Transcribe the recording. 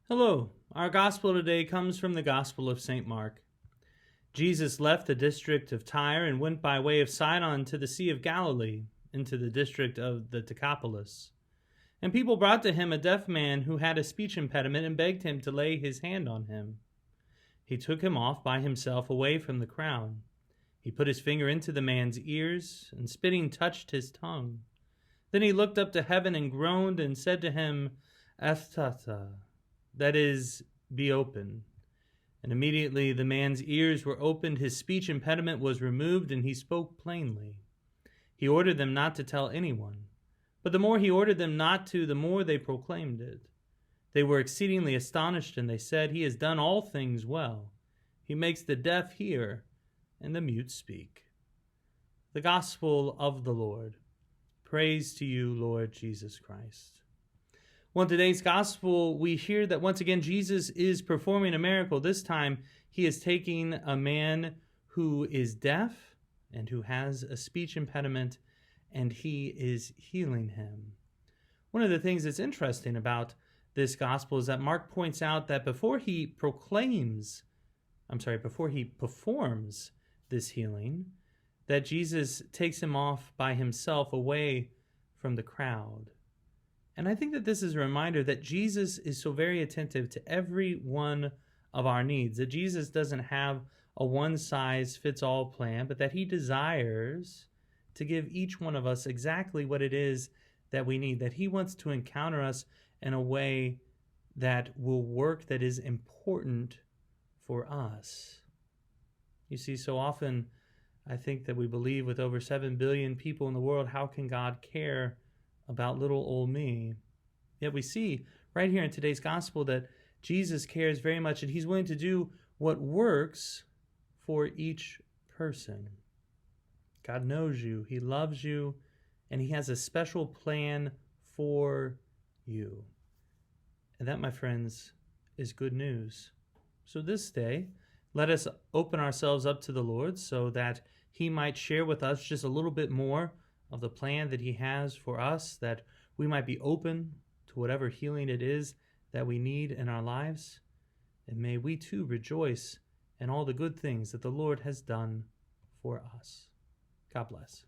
Hello, our gospel today comes from the Gospel of St. Mark. Jesus left the district of Tyre and went by way of Sidon to the Sea of Galilee, into the district of the Decapolis. And people brought to him a deaf man who had a speech impediment and begged him to lay his hand on him. He took him off by himself away from the crowd. He put his finger into the man's ears, and spitting touched his tongue. Then he looked up to heaven and groaned and said to him, Ephphatha, that is, be open. And immediately the man's ears were opened, his speech impediment was removed, and he spoke plainly. He ordered them not to tell anyone. But the more he ordered them not to, the more they proclaimed it. They were exceedingly astonished, and they said, He has done all things well. He makes the deaf hear, and the mute speak. The Gospel of the Lord. Praise to you, Lord Jesus Christ. Well, in today's gospel, we hear that once again Jesus is performing a miracle. This time, he is taking a man who is deaf and who has a speech impediment, and he is healing him. One of the things that's interesting about this gospel is that Mark points out that before he performs this healing, that Jesus takes him off by himself away from the crowd. And I think that this is a reminder that Jesus is so very attentive to every one of our needs, that Jesus doesn't have a one-size-fits-all plan, but that he desires to give each one of us exactly what it is that we need, that he wants to encounter us in a way that will work, that is important for us. You see, so often I think that we believe with over 7 billion people in the world, how can God care about little old me? Yet we see right here in today's gospel that Jesus cares very much, and he's willing to do what works for each person. God knows you, he loves you, and he has a special plan for you. And that, my friends, is good news. So this day, let us open ourselves up to the Lord so that he might share with us just a little bit more of the plan that he has for us, that we might be open to whatever healing it is that we need in our lives. And may we too rejoice in all the good things that the Lord has done for us. God bless.